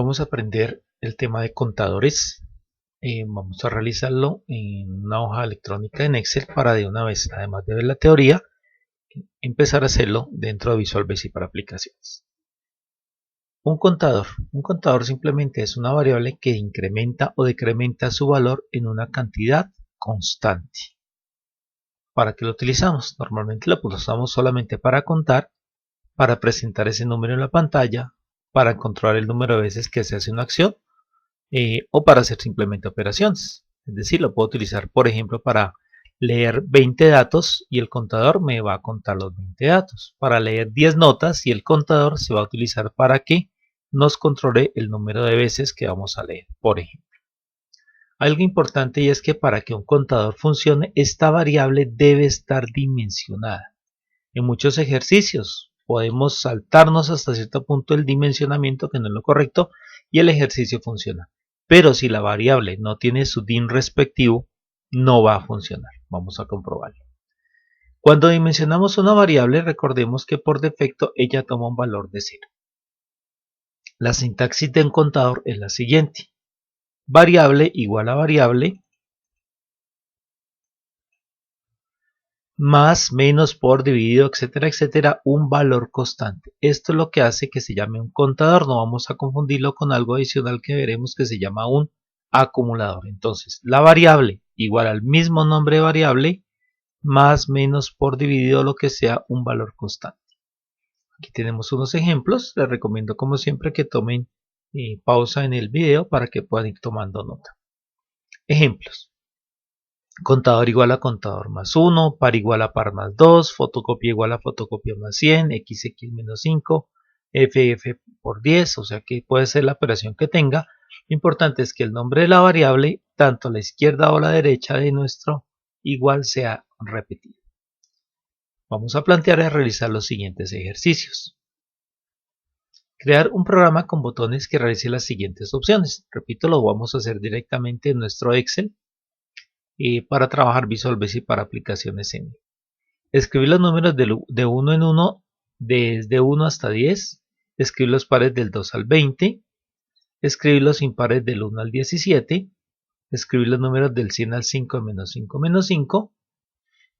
Vamos a aprender el tema de contadores. Vamos a realizarlo en una hoja electrónica en Excel para de una vez, además de ver la teoría, empezar a hacerlo dentro de Visual Basic para aplicaciones. Un contador simplemente es una variable que incrementa o decrementa su valor en una cantidad constante. ¿Para qué lo utilizamos? Normalmente lo usamos solamente para contar, para presentar ese número en la pantalla, para controlar el número de veces que se hace una acción o para hacer simplemente operaciones. Es decir, lo puedo utilizar, por ejemplo, para leer 20 datos y el contador me va a contar los 20 datos. Para leer 10 notas y el contador se va a utilizar para que nos controle el número de veces que vamos a leer, por ejemplo. Algo importante y es que para que un contador funcione, esta variable debe estar dimensionada. En muchos ejercicios podemos saltarnos hasta cierto punto el dimensionamiento, que no es lo correcto, y el ejercicio funciona. Pero si la variable no tiene su dim respectivo, no va a funcionar. Vamos a comprobarlo. Cuando dimensionamos una variable, recordemos que por defecto ella toma un valor de 0. La sintaxis de un contador es la siguiente. Variable igual a variable más, menos, por, dividido, etcétera, etcétera, un valor constante. Esto es lo que hace que se llame un contador. No vamos a confundirlo con algo adicional que veremos que se llama un acumulador. Entonces, la variable igual al mismo nombre de variable más, menos, por, dividido, lo que sea, un valor constante. Aquí tenemos unos ejemplos. Les recomiendo como siempre que tomen pausa en el video para que puedan ir tomando nota. Ejemplos. Contador igual a contador más 1, par igual a par más 2, fotocopia igual a fotocopia más 100, xx menos 5, ff por 10, o sea que puede ser la operación que tenga. Lo importante es que el nombre de la variable, tanto a la izquierda o a la derecha de nuestro igual, sea repetido. Vamos a plantear y realizar los siguientes ejercicios. Crear un programa con botones que realice las siguientes opciones. Repito, lo vamos a hacer directamente en nuestro Excel. Para trabajar Visual Basic para aplicaciones en. Escribir los números de 1 en 1 desde 1 hasta 10. Escribir los pares del 2 al 20. Escribir los impares del 1 al 17. Escribir los números del 100 al 5 menos 5 menos 5.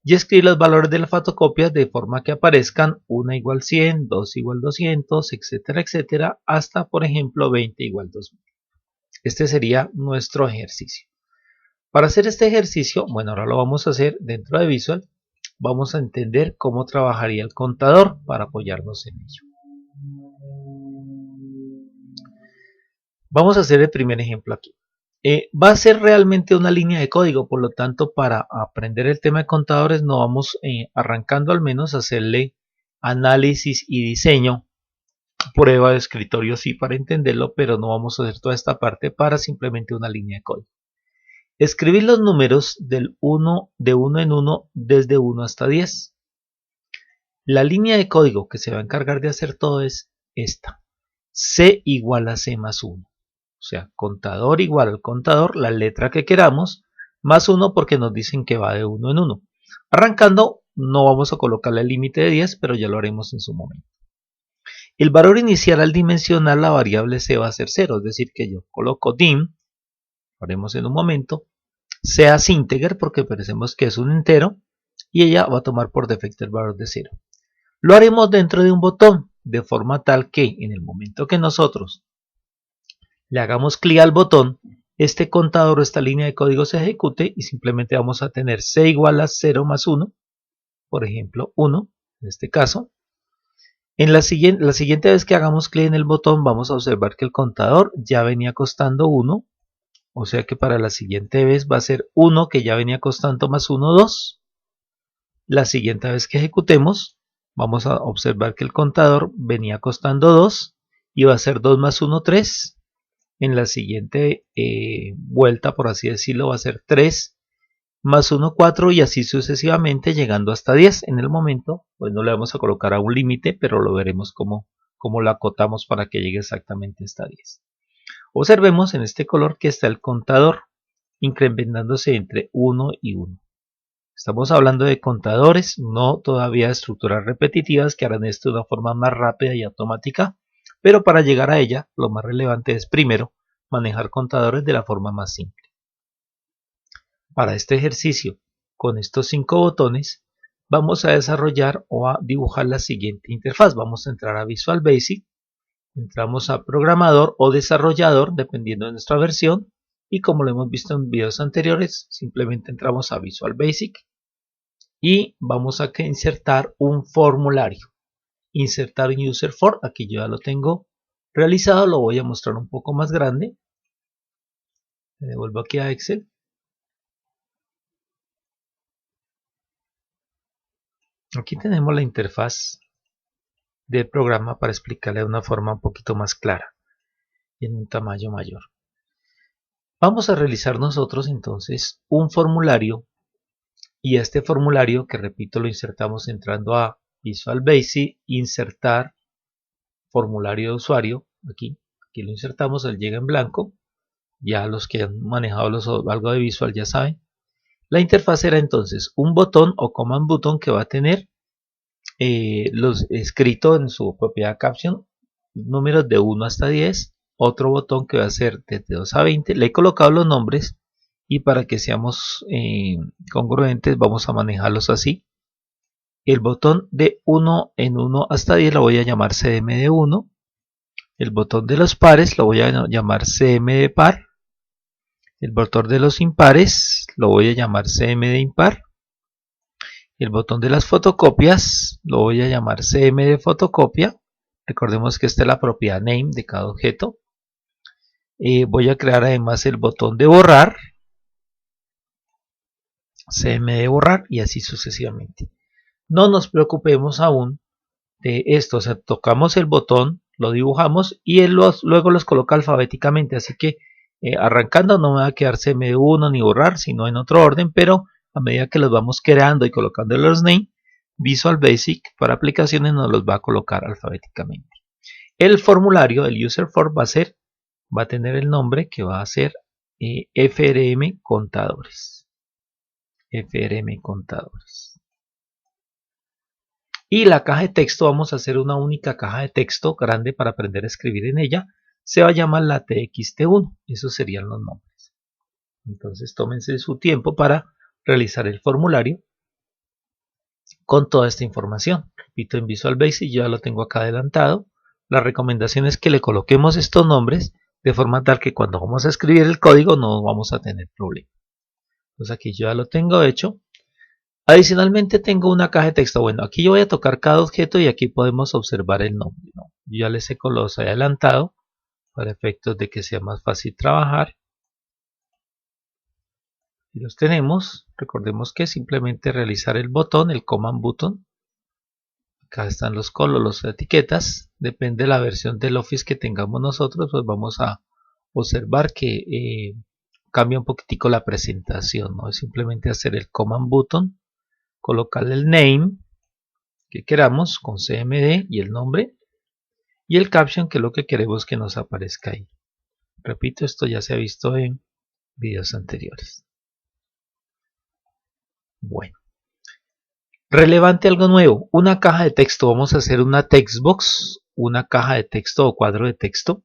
Y escribir los valores de las fotocopias de forma que aparezcan 1 igual 100, 2 igual 200, etcétera, etcétera, hasta por ejemplo 20 igual 2000. Este sería nuestro ejercicio. Para hacer este ejercicio, bueno, ahora lo vamos a hacer dentro de Visual. Vamos a entender cómo trabajaría el contador para apoyarnos en ello. Vamos a hacer el primer ejemplo aquí. Va a ser realmente una línea de código, por lo tanto, para aprender el tema de contadores, no vamos arrancando al menos a hacerle análisis y diseño. Prueba de escritorio sí para entenderlo, pero no vamos a hacer toda esta parte para simplemente una línea de código. Escribir los números de 1 en 1 desde 1 hasta 10. La línea de código que se va a encargar de hacer todo es esta. C igual a C más 1. O sea, contador igual al contador, la letra que queramos, más 1 porque nos dicen que va de 1 en 1. Arrancando, no vamos a colocarle el límite de 10, pero ya lo haremos en su momento. El valor inicial al dimensionar la variable C va a ser 0, es decir, que yo coloco dim, lo haremos en un momento, sea integer porque pensemos que es un entero y ella va a tomar por defecto el valor de 0. Lo haremos dentro de un botón de forma tal que en el momento que nosotros le hagamos clic al botón, este contador o esta línea de código se ejecute y simplemente vamos a tener C igual a 0 más 1, por ejemplo 1 en este caso. En la siguiente vez que hagamos clic en el botón vamos a observar que el contador ya venía costando 1. O sea que para la siguiente vez va a ser 1 que ya venía costando más 1, 2. La siguiente vez que ejecutemos vamos a observar que el contador venía costando 2 y va a ser 2 más 1, 3. En la siguiente vuelta, por así decirlo, va a ser 3 más 1, 4 y así sucesivamente llegando hasta 10. En el momento, pues no le vamos a colocar a un límite, pero lo veremos cómo lo acotamos para que llegue exactamente hasta 10. Observemos en este color que está el contador incrementándose entre 1 y 1. Estamos hablando de contadores, no todavía de estructuras repetitivas que harán esto de una forma más rápida y automática, pero para llegar a ella lo más relevante es primero manejar contadores de la forma más simple. Para este ejercicio, con estos 5 botones, vamos a desarrollar o a dibujar la siguiente interfaz. Vamos a entrar a Visual Basic, entramos a Programador o Desarrollador, dependiendo de nuestra versión, y como lo hemos visto en videos anteriores, simplemente entramos a Visual Basic y vamos a insertar un formulario. Insertar un user form, aquí yo ya lo tengo realizado, lo voy a mostrar un poco más grande. Me devuelvo aquí a Excel. Aquí tenemos la interfaz del programa para explicarle de una forma un poquito más clara y en un tamaño mayor. Vamos a realizar nosotros entonces un formulario, y este formulario, que repito, lo insertamos entrando a Visual Basic, insertar formulario de usuario. Aquí lo insertamos, él llega en blanco. Ya los que han manejado algo de Visual ya saben. La interfaz será entonces un botón o command button que va a tener los escrito en su propiedad caption, números de 1 hasta 10, otro botón que va a ser desde 2 a 20, le he colocado los nombres y para que seamos congruentes vamos a manejarlos así. El botón de 1 en 1 hasta 10 lo voy a llamar CM de 1, el botón de los pares lo voy a llamar CM de par, el botón de los impares lo voy a llamar CM de impar, el botón de las fotocopias lo voy a llamar CM de fotocopia. Recordemos que esta es la propiedad name de cada objeto. Voy a crear además el botón de borrar, CM de borrar, y así sucesivamente. No nos preocupemos aún de esto, o sea, tocamos el botón, lo dibujamos y él luego los coloca alfabéticamente, así que arrancando no me va a quedar CM1 ni borrar, sino en otro orden, pero a medida que los vamos creando y colocando los name, Visual Basic para aplicaciones nos los va a colocar alfabéticamente. El formulario, el user form, va a tener el nombre que va a ser FRM Contadores. FRM Contadores. Y la caja de texto, vamos a hacer una única caja de texto grande para aprender a escribir en ella. Se va a llamar la TXT1. Esos serían los nombres. Entonces tómense su tiempo para realizar el formulario con toda esta información. Repito, en Visual Basic ya lo tengo acá adelantado. La recomendación es que le coloquemos estos nombres de forma tal que cuando vamos a escribir el código no vamos a tener problema. Entonces aquí yo ya lo tengo hecho. Adicionalmente tengo una caja de texto. Bueno, aquí yo voy a tocar cada objeto y aquí podemos observar el nombre, ¿no? Yo ya les he adelantado para efectos de que sea más fácil trabajar. Y los tenemos. Recordemos que simplemente realizar el botón, el command button. Acá están los colores, las etiquetas. Depende de la versión del Office que tengamos nosotros, pues vamos a observar que cambia un poquitico la presentación, ¿no? Es simplemente hacer el command button, colocarle el name que queramos con CMD y el nombre, y el caption, que es lo que queremos que nos aparezca ahí. Repito, esto ya se ha visto en videos anteriores. Bueno, relevante, algo nuevo, una caja de texto. Vamos a hacer una textbox, una caja de texto o cuadro de texto,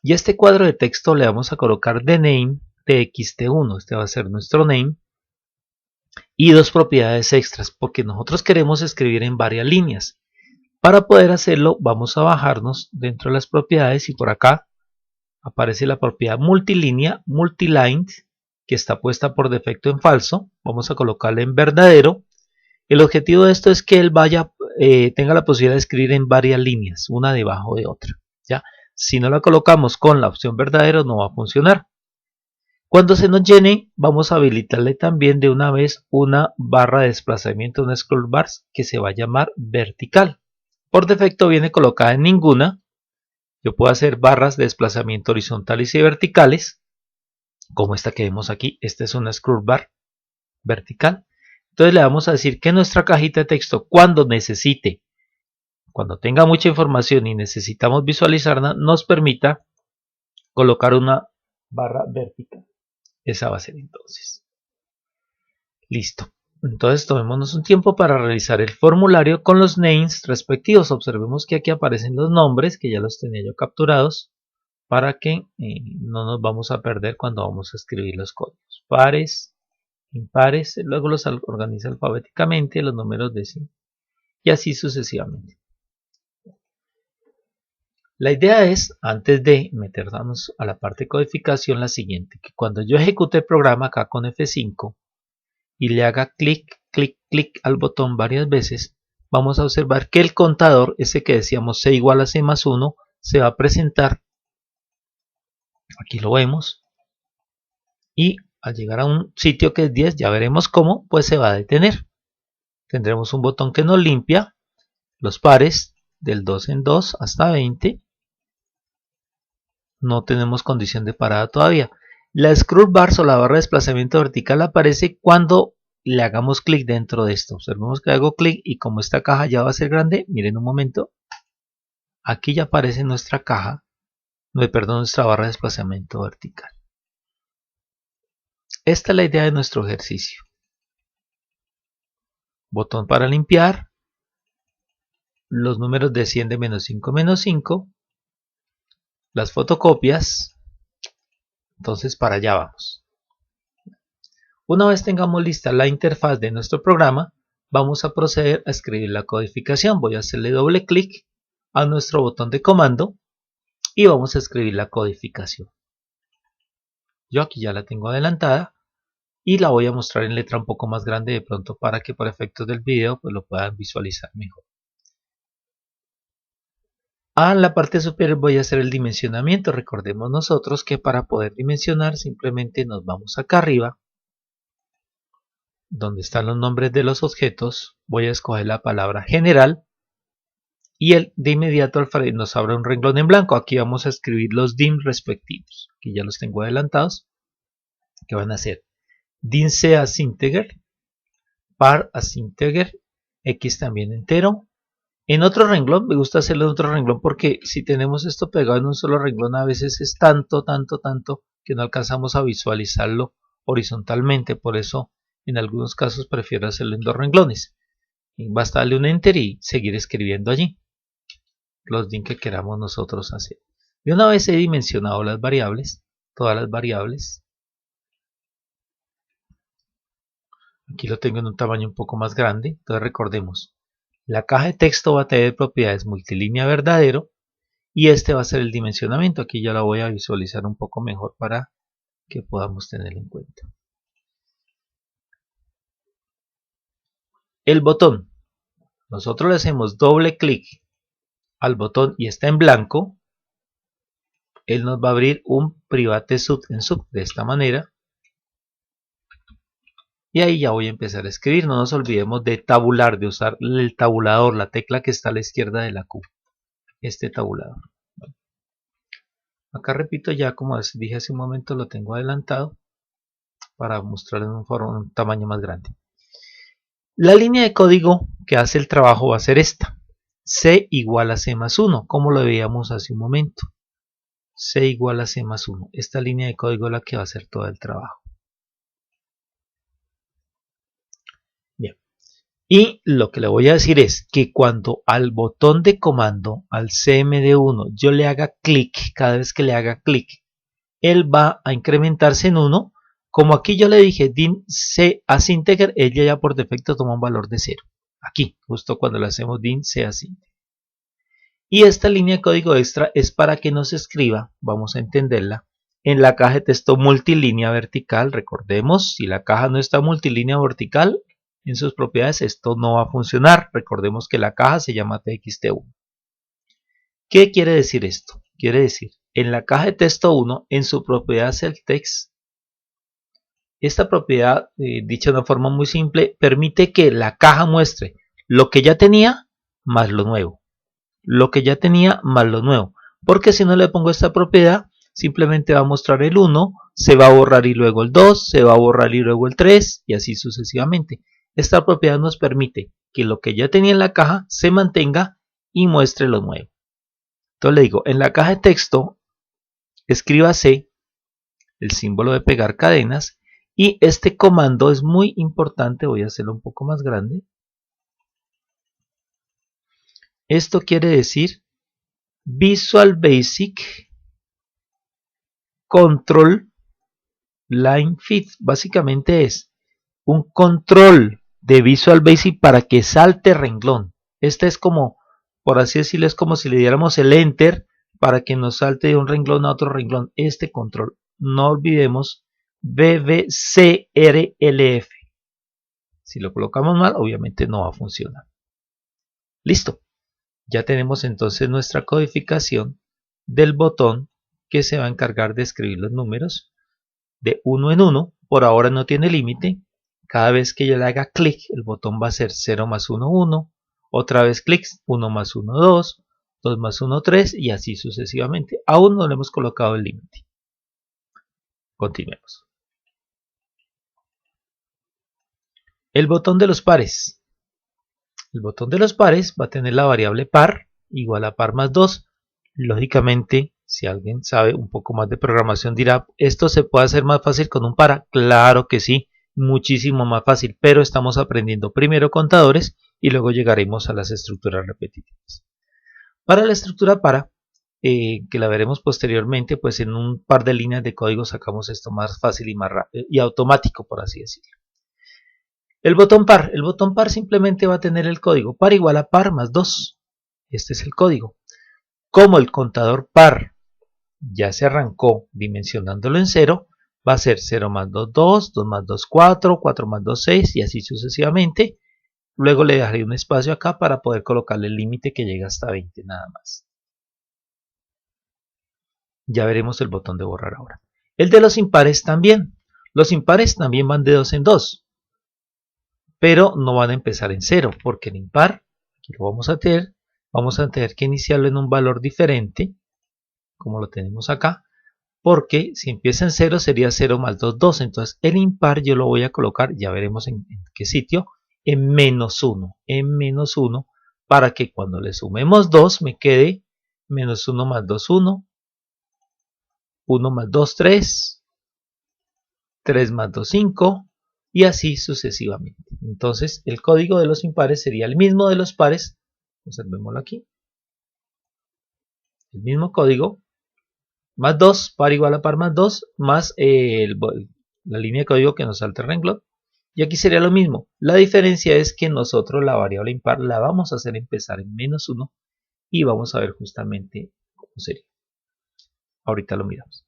y este cuadro de texto le vamos a colocar de name txt1. Este va a ser nuestro name y dos propiedades extras, porque nosotros queremos escribir en varias líneas. Para poder hacerlo vamos a bajarnos dentro de las propiedades y por acá aparece la propiedad multilínea, multiline, que está puesta por defecto en falso. Vamos a colocarle en verdadero. El objetivo de esto es que él tenga la posibilidad de escribir en varias líneas, una debajo de otra, ¿ya? Si no la colocamos con la opción verdadero no va a funcionar. Cuando se nos llene, vamos a habilitarle también de una vez una barra de desplazamiento, una scroll bar, que se va a llamar vertical. Por defecto viene colocada en ninguna. Yo puedo hacer barras de desplazamiento horizontales y verticales, como esta que vemos aquí. Esta es una scroll bar vertical. Entonces le vamos a decir que nuestra cajita de texto, cuando tenga mucha información y necesitamos visualizarla, nos permita colocar una barra vertical. Esa va a ser entonces. Listo. Entonces tomémonos un tiempo para revisar el formulario con los names respectivos. Observemos que aquí aparecen los nombres, que ya los tenía yo capturados, para que no nos vamos a perder cuando vamos a escribir los códigos. Pares, impares, luego los organiza alfabéticamente, los números de 100 y así sucesivamente. La idea es, antes de meternos a la parte de codificación, la siguiente, que cuando yo ejecute el programa acá con F5 y le haga clic, clic, clic al botón varias veces, vamos a observar que el contador, ese que decíamos C igual a C más 1, se va a presentar, aquí lo vemos, y al llegar a un sitio que es 10, ya veremos cómo, pues se va a detener. Tendremos un botón que nos limpia los pares del 2 en 2 hasta 20. No tenemos condición de parada todavía. La scroll bar o la barra de desplazamiento vertical aparece cuando le hagamos clic dentro de esto. Observemos que hago clic y como esta caja ya va a ser grande, miren un momento, aquí ya aparece nuestra caja, nuestra barra de desplazamiento vertical. Esta es la idea de nuestro ejercicio. Botón para limpiar, los números de 100 de menos 5 menos 5, las fotocopias. Entonces para allá vamos. Una vez tengamos lista la interfaz de nuestro programa, vamos a proceder a escribir la codificación. Voy a hacerle doble clic a nuestro botón de comando y vamos a escribir la codificación. Yo aquí ya la tengo adelantada y la voy a mostrar en letra un poco más grande de pronto para que por efectos del video pues lo puedan visualizar mejor. En la parte superior voy a hacer el dimensionamiento. Recordemos nosotros que para poder dimensionar simplemente nos vamos acá arriba, donde están los nombres de los objetos, voy a escoger la palabra general y de inmediato al frente nos abre un renglón en blanco. Aquí vamos a escribir los dim respectivos, que ya los tengo adelantados, que van a ser dim c as integer, par as integer, x también entero. En otro renglón, me gusta hacerlo en otro renglón porque si tenemos esto pegado en un solo renglón a veces es tanto que no alcanzamos a visualizarlo horizontalmente. Por eso en algunos casos prefiero hacerlo en dos renglones. Y basta darle un enter y seguir escribiendo allí los dim que queramos nosotros hacer. Y una vez he dimensionado las variables, todas las variables, aquí lo tengo en un tamaño un poco más grande. Entonces recordemos, la caja de texto va a tener propiedades multilínea verdadero y este va a ser el dimensionamiento. Aquí ya lo voy a visualizar un poco mejor para que podamos tenerlo en cuenta. El botón, nosotros le hacemos doble clic al botón y está en blanco. Él nos va a abrir un private sub en sub de esta manera. Y ahí ya voy a empezar a escribir. No nos olvidemos de tabular, de usar el tabulador, la tecla que está a la izquierda de la Q. Este tabulador. Bueno, acá repito ya, como dije hace un momento, lo tengo adelantado para mostrar en un tamaño más grande. La línea de código que hace el trabajo va a ser esta. C igual a C más 1, como lo veíamos hace un momento. C igual a C más 1. Esta línea de código es la que va a hacer todo el trabajo. Bien. Y lo que le voy a decir es que cuando al botón de comando, al CMD1, yo le haga clic, cada vez que le haga clic, él va a incrementarse en 1. Como aquí yo le dije dim c as integer, ella ya por defecto toma un valor de 0. Aquí, justo cuando le hacemos dim c as integer. Y esta línea de código extra es para que nos escriba, vamos a entenderla, en la caja de texto multilínea vertical. Recordemos, si la caja no está multilínea vertical en sus propiedades, esto no va a funcionar. Recordemos que la caja se llama txt1. ¿Qué quiere decir esto? Quiere decir, en la caja de texto 1, en su propiedad self-text, esta propiedad, dicha de una forma muy simple, permite que la caja muestre lo que ya tenía más lo nuevo. Lo que ya tenía más lo nuevo. Porque si no le pongo esta propiedad, simplemente va a mostrar el 1, se va a borrar y luego el 2, se va a borrar y luego el 3 y así sucesivamente. Esta propiedad nos permite que lo que ya tenía en la caja se mantenga y muestre lo nuevo. Entonces le digo, en la caja de texto, escriba C, el símbolo de pegar cadenas, Y este comando es muy importante, voy a hacerlo un poco más grande. Esto quiere decir Visual Basic Control Line Fit. Básicamente es un control de Visual Basic para que salte renglón. Este es como, por así decirlo, es como si le diéramos el Enter para que nos salte de un renglón a otro renglón. Este control, no olvidemos BBCRLF. Si lo colocamos mal, obviamente no va a funcionar. Listo. Ya tenemos entonces nuestra codificación del botón que se va a encargar de escribir los números de uno en uno. Por ahora no tiene límite. Cada vez que yo le haga clic, el botón va a ser 0 más 1, 1. Otra vez clic, 1 más 1, 2. 2 más 1, 3 y así sucesivamente. Aún no le hemos colocado el límite. Continuemos. El botón de los pares. El botón de los pares va a tener la variable par igual a par más 2. Lógicamente, si alguien sabe un poco más de programación dirá, ¿esto se puede hacer más fácil con un para? Claro que sí, muchísimo más fácil, pero estamos aprendiendo primero contadores y luego llegaremos a las estructuras repetitivas. Para la estructura para, que la veremos posteriormente, pues en un par de líneas de código sacamos esto más fácil y más rápido y automático, por así decirlo. El botón par simplemente va a tener el código par igual a par más 2. Este es el código. Como el contador par ya se arrancó dimensionándolo en 0, va a ser 0 más 2, 2, 2 más 2, 4, 4 más 2, 6 y así sucesivamente. Luego le dejaré un espacio acá para poder colocarle el límite que llega hasta 20 nada más. Ya veremos el botón de borrar ahora. El de los impares también. Los impares también van de 2 en 2. Pero no van a empezar en 0 porque el impar, aquí lo vamos a tener que iniciarlo en un valor diferente, como lo tenemos acá, porque si empieza en 0 sería 0 más 2, 2, entonces el impar yo lo voy a colocar, ya veremos en qué sitio, en menos 1, para que cuando le sumemos 2 me quede menos 1 más 2, 1, 1 más 2, 3, 3 más 2, 5, y así sucesivamente. Entonces el código de los impares sería el mismo de los pares, observémoslo aquí, el mismo código, más 2, par igual a par más 2, más la línea de código que nos salta el renglón, y aquí sería lo mismo. La diferencia es que nosotros la variable impar la vamos a hacer empezar en menos 1 y vamos a ver justamente cómo sería. Ahorita lo miramos.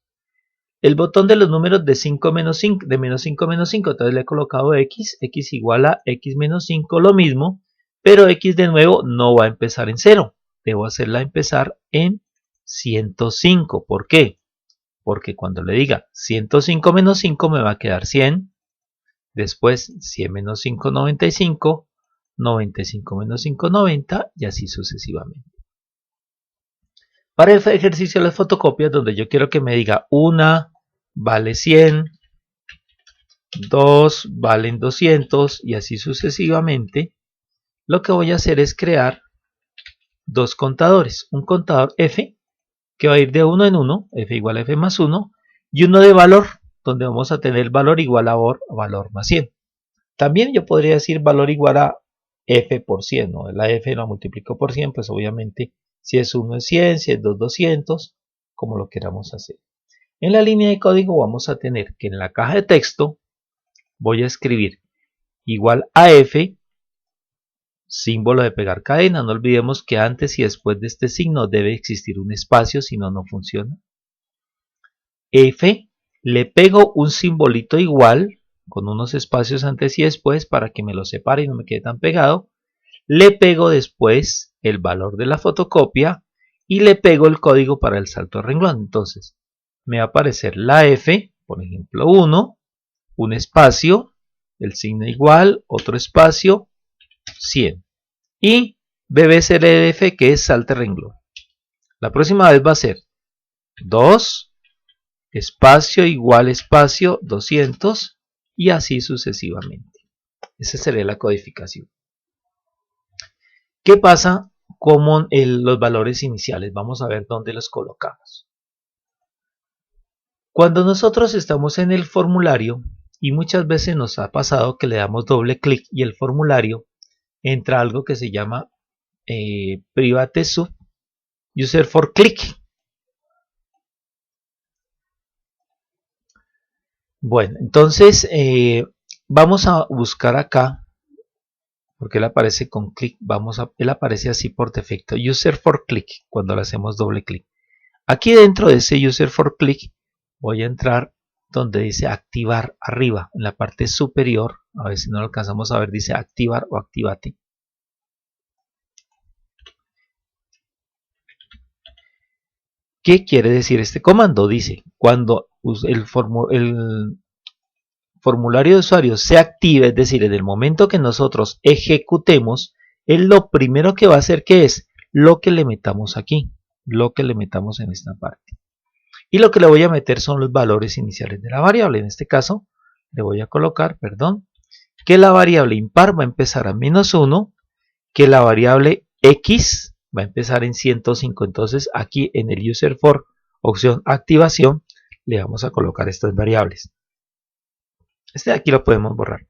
El botón de los números de 5 menos 5, de menos 5 menos 5, entonces le he colocado x, x igual a x menos 5, lo mismo, pero x de nuevo no va a empezar en 0, debo hacerla empezar en 105, ¿por qué? Porque cuando le diga 105 menos 5 me va a quedar 100, después 100 menos 5, 95, 95 menos 5, 90 y así sucesivamente. Para el ejercicio de las fotocopias, donde yo quiero que me diga 1 vale 100, 2 valen 200 y así sucesivamente, lo que voy a hacer es crear dos contadores. Un contador f, que va a ir de 1 en 1, f igual a f más 1, y uno de valor, donde vamos a tener valor igual a valor más 100. También yo podría decir valor igual a f por 100, ¿no? La f la multiplico por 100, pues obviamente si es 1 es 100, si es 2 200, como lo queramos hacer. En la línea de código vamos a tener que en la caja de texto voy a escribir igual a f, símbolo de pegar cadena. No olvidemos que antes y después de este signo debe existir un espacio, si no, no funciona. F, le pego un simbolito igual, con unos espacios antes y después para que me lo separe y no me quede tan pegado. Le pego después el valor de la fotocopia y le pego el código para el salto de renglón. Entonces, me va a aparecer la F, por ejemplo 1, un espacio, el signo igual, otro espacio, 100. Y BBCRF, que es salto de renglón. La próxima vez va a ser 2, espacio igual espacio, 200 y así sucesivamente. Esa sería la codificación. ¿Qué pasa con los valores iniciales? Vamos a ver dónde los colocamos. Cuando nosotros estamos en el formulario, y muchas veces nos ha pasado que le damos doble clic y el formulario entra algo que se llama private sub user for click. Bueno, entonces vamos a buscar acá, porque él aparece con clic, él aparece así por defecto, user for click, cuando le hacemos doble clic. Aquí dentro de ese user for click voy a entrar donde dice activar arriba, en la parte superior, a ver si no lo alcanzamos a ver, dice activar o activate. ¿Qué quiere decir este comando? Dice, cuando el formulario de usuario se active, es decir, en el momento que nosotros ejecutemos, él lo primero que va a hacer que es lo que le metamos aquí, lo que le metamos en esta parte. Y lo que le voy a meter son los valores iniciales de la variable. En este caso, le voy a colocar, perdón, que la variable impar va a empezar a -1, que la variable x va a empezar en 105. Entonces, aquí en el user for, opción activación, le vamos a colocar estas variables. Este de aquí lo podemos borrar.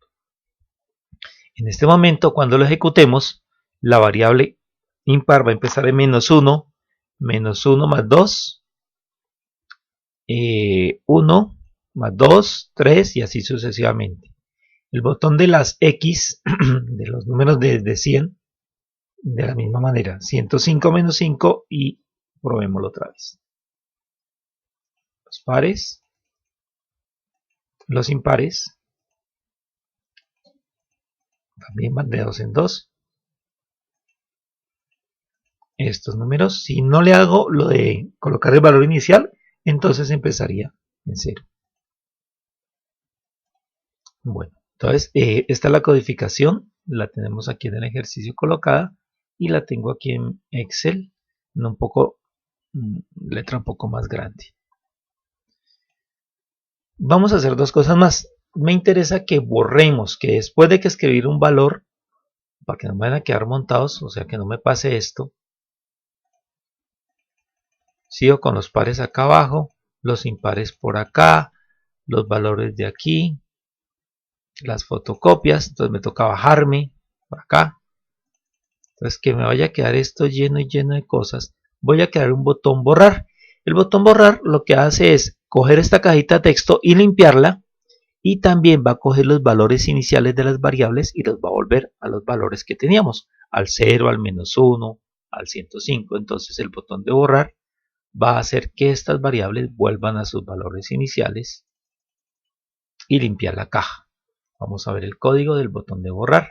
En este momento, cuando lo ejecutemos, la variable impar va a empezar en -1, -1 más 2, 1 más 2, 3 y así sucesivamente. El botón de las X, de los números de 100, de la misma manera, 105 menos 5 y probémoslo otra vez. Los pares, los impares, también van de 2 en 2. Estos números, si no le hago lo de colocar el valor inicial, entonces empezaría en 0. Bueno, entonces esta es la codificación, la tenemos aquí en el ejercicio colocada y la tengo aquí en Excel, un poco, letra un poco más grande. Vamos a hacer dos cosas más. Me interesa que borremos, que después de que escribir un valor, para que no me vayan a quedar montados, o sea que no me pase esto, sigo con los pares acá abajo, los impares por acá, los valores de aquí, las fotocopias, entonces me toca bajarme por acá. Entonces que me vaya a quedar esto lleno y lleno de cosas, voy a crear un botón borrar. El botón borrar lo que hace es coger esta cajita de texto y limpiarla, y también va a coger los valores iniciales de las variables y los va a volver a los valores que teníamos, al 0, al -1, al 105. Entonces el botón de borrar va a hacer que estas variables vuelvan a sus valores iniciales y limpiar la caja. Vamos a ver el código del botón de borrar.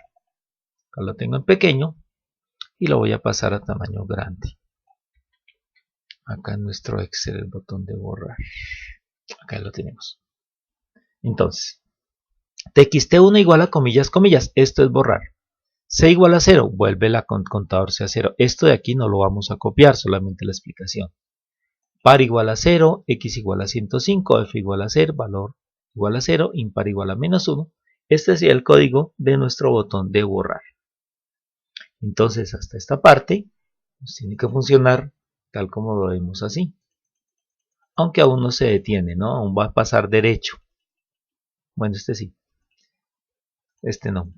Acá lo tengo en pequeño y lo voy a pasar a tamaño grande. Acá en nuestro Excel el botón de borrar. Acá lo tenemos. Entonces, txt1 igual a comillas, comillas. Esto es borrar. C igual a 0, vuelve la contador C a 0. Esto de aquí no lo vamos a copiar, solamente la explicación. Par igual a 0, X igual a 105, F igual a 0, valor igual a 0, impar igual a -1. Este sería el código de nuestro botón de borrar. Entonces, hasta esta parte, pues tiene que funcionar tal como lo vemos así. Aunque aún no se detiene, ¿no? Aún va a pasar derecho. Bueno, este sí. Este no.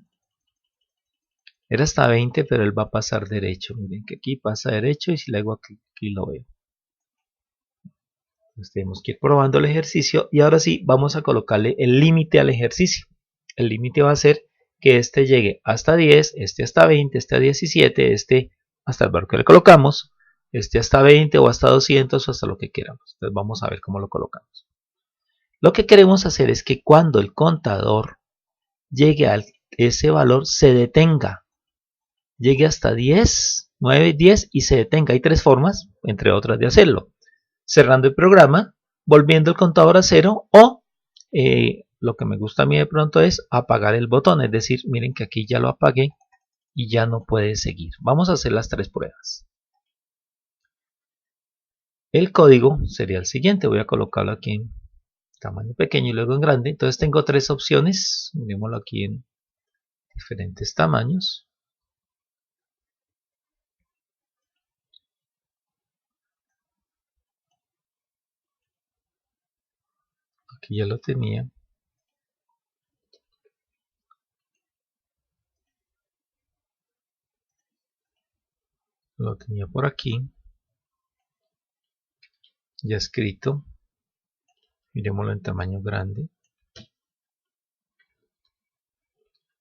Era hasta 20, pero él va a pasar derecho. Miren que aquí pasa derecho y si le hago aquí lo veo. Entonces tenemos que ir probando el ejercicio y ahora sí vamos a colocarle el límite al ejercicio. El límite va a ser que este llegue hasta 10, este hasta 20, este a 17, este hasta el valor que le colocamos, este hasta 20 o hasta 200 o hasta lo que queramos. Entonces vamos a ver cómo lo colocamos. Lo que queremos hacer es que cuando el contador llegue a ese valor se detenga. Llegue hasta 10, 9, 10 y se detenga. Hay tres formas, entre otras, de hacerlo. Cerrando el programa, volviendo el contador a 0 o lo que me gusta a mí de pronto es apagar el botón. Es decir, miren que aquí ya lo apagué y ya no puede seguir. Vamos a hacer las tres pruebas. El código sería el siguiente. Voy a colocarlo aquí en tamaño pequeño y luego en grande. Entonces tengo tres opciones. Mirémoslo aquí en diferentes tamaños. Aquí ya lo tenía. lo tenía por aquí, ya escrito. Miremoslo en tamaño grande.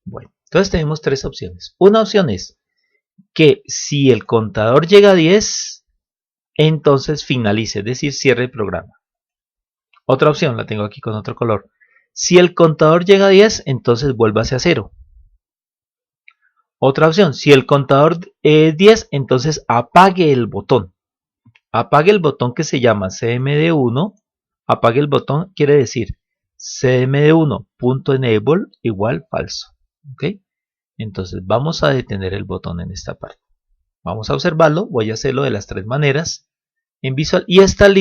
Bueno, entonces tenemos tres opciones. Una opción es que si el contador llega a 10, entonces finalice, es decir, cierre el programa. Otra opción, la tengo aquí con otro color. Si el contador llega a 10, entonces vuélvase a 0. Otra opción, si el contador es 10, entonces apague el botón. Apague el botón que se llama cmd1. Apague el botón quiere decir cmd1.enable igual falso. ¿Ok? Entonces vamos a detener el botón en esta parte. Vamos a observarlo. Voy a hacerlo de las tres maneras en Visual. Y estas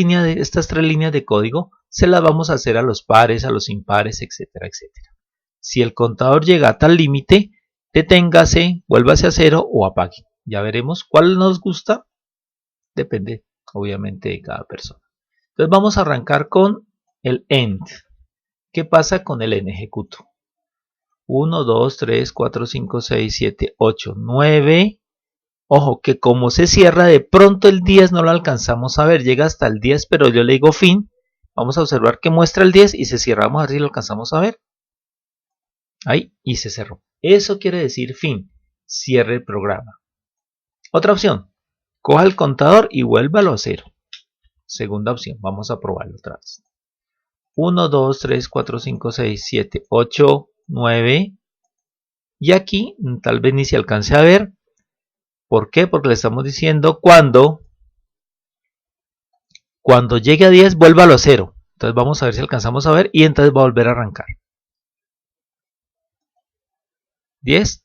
tres líneas de código se las vamos a hacer a los pares, a los impares, etcétera, etcétera. Si el contador llega a tal límite, deténgase, vuélvase a 0 o apague. Ya veremos cuál nos gusta. Depende, obviamente, de cada persona. Entonces vamos a arrancar con el end. ¿Qué pasa con el end? Ejecuto. 1, 2, 3, 4, 5, 6, 7, 8, 9. Ojo, que como se cierra, de pronto el 10 no lo alcanzamos a ver. Llega hasta el 10, pero yo le digo fin. Vamos a observar que muestra el 10 y se cierra. Vamos a ver si lo alcanzamos a ver. Ahí, y se cerró. Eso quiere decir fin. Cierre el programa. Otra opción. Coja el contador y vuélvalo a 0. Segunda opción. Vamos a probarlo otra vez. 1, 2, 3, 4, 5, 6, 7, 8, 9. Y aquí tal vez ni se alcance a ver. ¿Por qué? Porque le estamos diciendo cuando llegue a 10, vuélvalo a 0. Entonces vamos a ver si alcanzamos a ver y entonces va a volver a arrancar. 10.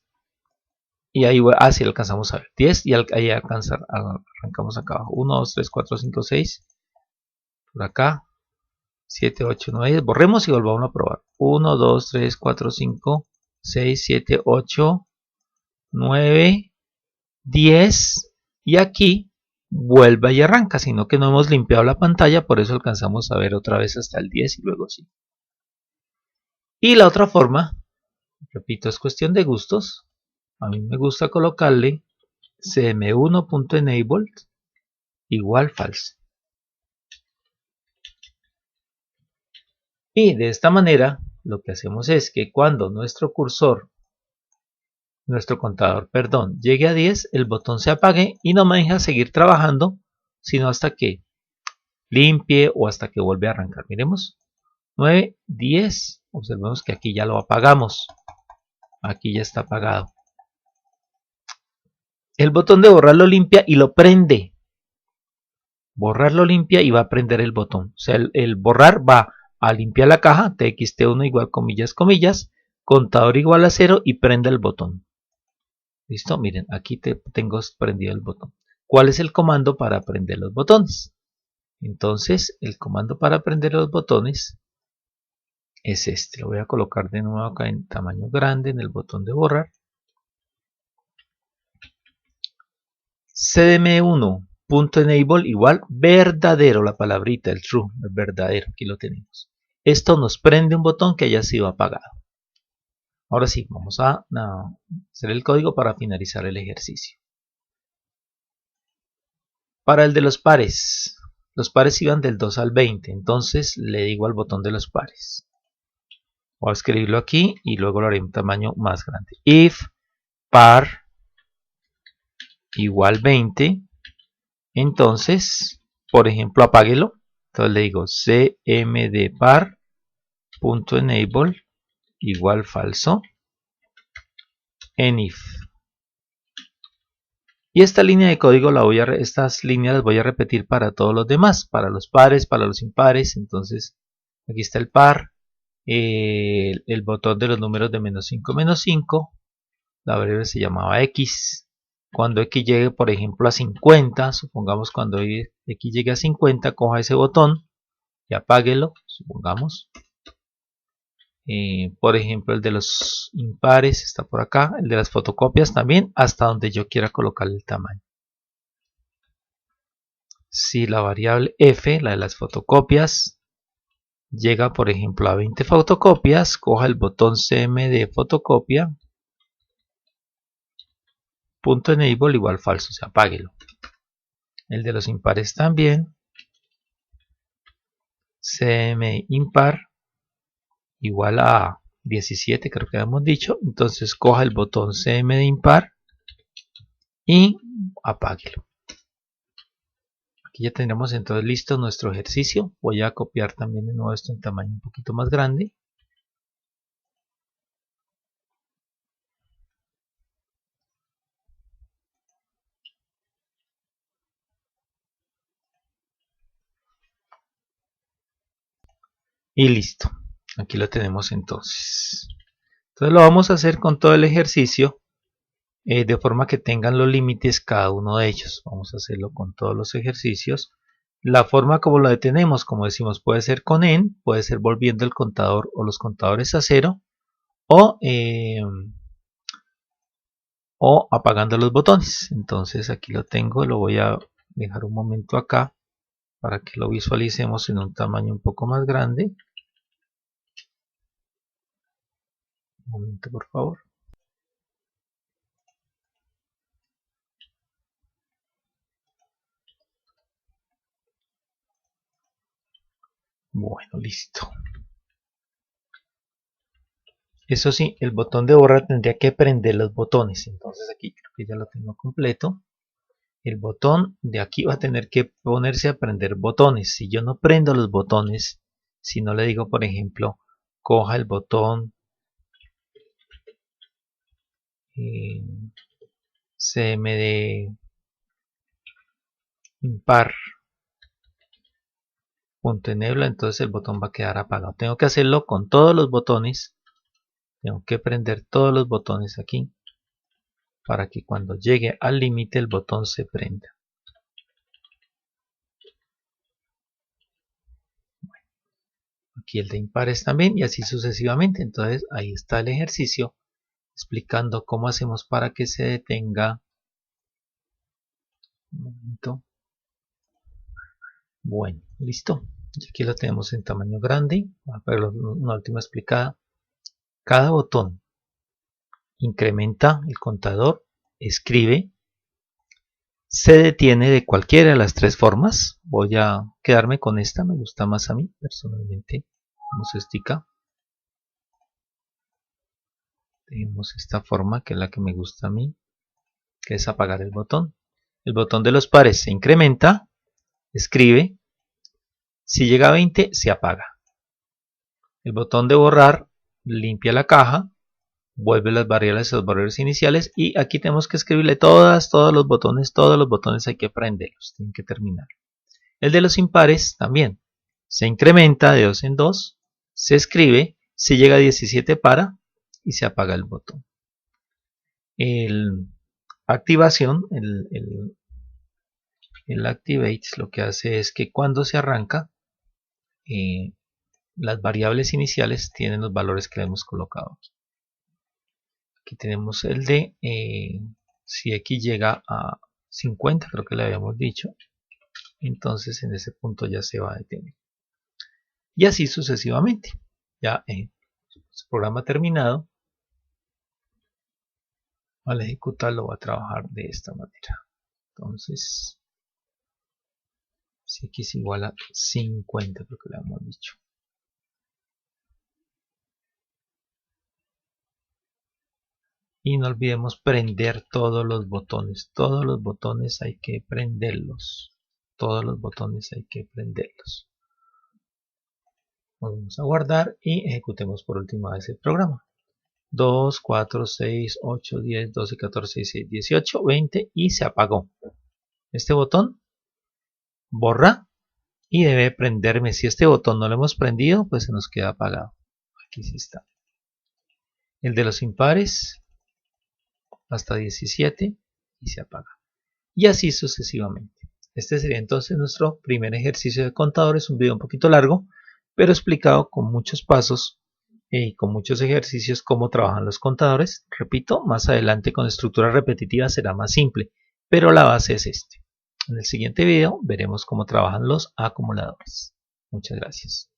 Y ahí, sí alcanzamos a ver. 10 y ahí arrancamos acá abajo. 1, 2, 3, 4, 5, 6. Por acá. 7, 8, 9. Borremos y volvamos a probar. 1, 2, 3, 4, 5, 6, 7, 8, 9, 10. Y aquí vuelve y arranca, sino que no hemos limpiado la pantalla, por eso alcanzamos a ver otra vez hasta el 10 y luego sí. Y la otra forma, repito, es cuestión de gustos. A mí me gusta colocarle cm1.enable igual false. Y de esta manera lo que hacemos es que cuando nuestro contador, llegue a 10, el botón se apague y no me deja seguir trabajando, sino hasta que limpie o hasta que vuelve a arrancar. Miremos, 9, 10, observemos que aquí ya lo apagamos, aquí ya está apagado. El botón de borrar lo limpia y lo prende. Borrar lo limpia y va a prender el botón. O sea, el borrar va a limpiar la caja, txt1 igual comillas, comillas, contador igual a 0 y prende el botón. ¿Listo? Miren, aquí tengo prendido el botón. ¿Cuál es el comando para prender los botones? Entonces, el comando para prender los botones es este. Lo voy a colocar de nuevo acá en tamaño grande en el botón de borrar. cdm1.enable igual verdadero, la palabrita, el true, el verdadero, aquí lo tenemos. Esto nos prende un botón que haya sido apagado. Ahora sí, vamos a hacer el código para finalizar el ejercicio. Para el de los pares iban del 2 al 20, entonces le digo al botón de los pares. Voy a escribirlo aquí y luego lo haré en tamaño más grande. If par igual 20, entonces, por ejemplo, apáguelo. Entonces le digo cmdpar.enable igual falso en if. Y esta línea de código estas líneas las voy a repetir para todos los demás, para los pares, para los impares. Entonces, aquí está el par, el botón de los números de -5, -5, la variable se llamaba x. Cuando x llegue, por ejemplo, a 50, supongamos cuando x llegue a 50, coja ese botón y apáguelo, supongamos. Por ejemplo, el de los impares está por acá, el de las fotocopias también, hasta donde yo quiera colocar el tamaño. Si la variable f, la de las fotocopias, llega por ejemplo a 20 fotocopias, coja el botón cmd fotocopia .enable igual falso, o sea, apáguelo. El de los impares también. CM impar igual a 17, creo que habíamos dicho. Entonces coja el botón CM de impar y apáguelo. Aquí ya tenemos entonces listo nuestro ejercicio. Voy a copiar también de nuevo esto en tamaño un poquito más grande. Y listo. Aquí lo tenemos entonces. Entonces lo vamos a hacer con todo el ejercicio de forma que tengan los límites cada uno de ellos. Vamos a hacerlo con todos los ejercicios. La forma como lo detenemos, como decimos, puede ser con end, puede ser volviendo el contador o los contadores a cero o apagando los botones. Entonces aquí lo tengo, lo voy a dejar un momento acá para que lo visualicemos en un tamaño un poco más grande. Un momento, por favor. Bueno, listo. Eso sí, el botón de borrar tendría que prender los botones. Entonces aquí creo que ya lo tengo completo. El botón de aquí va a tener que ponerse a prender botones. Si yo no prendo los botones, si no le digo, por ejemplo, coja el botón CMD impar punto en nebla, entonces el botón va a quedar apagado. Tengo que hacerlo con todos los botones. Tengo que prender todos los botones aquí para que cuando llegue al límite el botón se prenda. Aquí el de impares también y así sucesivamente. Entonces ahí está el ejercicio explicando cómo hacemos para que se detenga. Un momento. Bueno, listo. Y aquí lo tenemos en tamaño grande. Pero una última explicada. Cada botón incrementa el contador, escribe, se detiene de cualquiera de las tres formas. Voy a quedarme con esta, me gusta más a mí personalmente. Vamos a esticar. Tenemos esta forma que es la que me gusta a mí, que es apagar el botón. El botón de los pares se incrementa, escribe, si llega a 20 se apaga. El botón de borrar limpia la caja, vuelve las variables a los valores iniciales y aquí tenemos que escribirle todos los botones hay que prenderlos, tienen que terminar. El de los impares también, se incrementa de 2 en 2, se escribe, si llega a 17 para y se apaga el botón. El activación, el activate lo que hace es que cuando se arranca, las variables iniciales tienen los valores que le hemos colocado aquí. Aquí tenemos el de si x llega a 50, creo que le habíamos dicho, entonces en ese punto ya se va a detener. Y así sucesivamente. Ya su programa terminado, al ejecutarlo va a trabajar de esta manera. Entonces, si x igual a 50, creo que le habíamos dicho. Y no olvidemos prender todos los botones hay que prenderlos, todos los botones hay que prenderlos. Vamos a guardar y ejecutemos por última vez el programa. 2, 4, 6, 8, 10, 12, 14, 16, 18, 20 y se apagó. Este botón borra y debe prenderme. Si este botón no lo hemos prendido, pues se nos queda apagado. Aquí sí está. El de los impares hasta 17 y se apaga. Y así sucesivamente. Este sería entonces nuestro primer ejercicio de contadores, un video un poquito largo, pero explicado con muchos pasos y con muchos ejercicios cómo trabajan los contadores. Repito, más adelante con estructuras repetitivas será más simple, pero la base es este. En el siguiente video veremos cómo trabajan los acumuladores. Muchas gracias.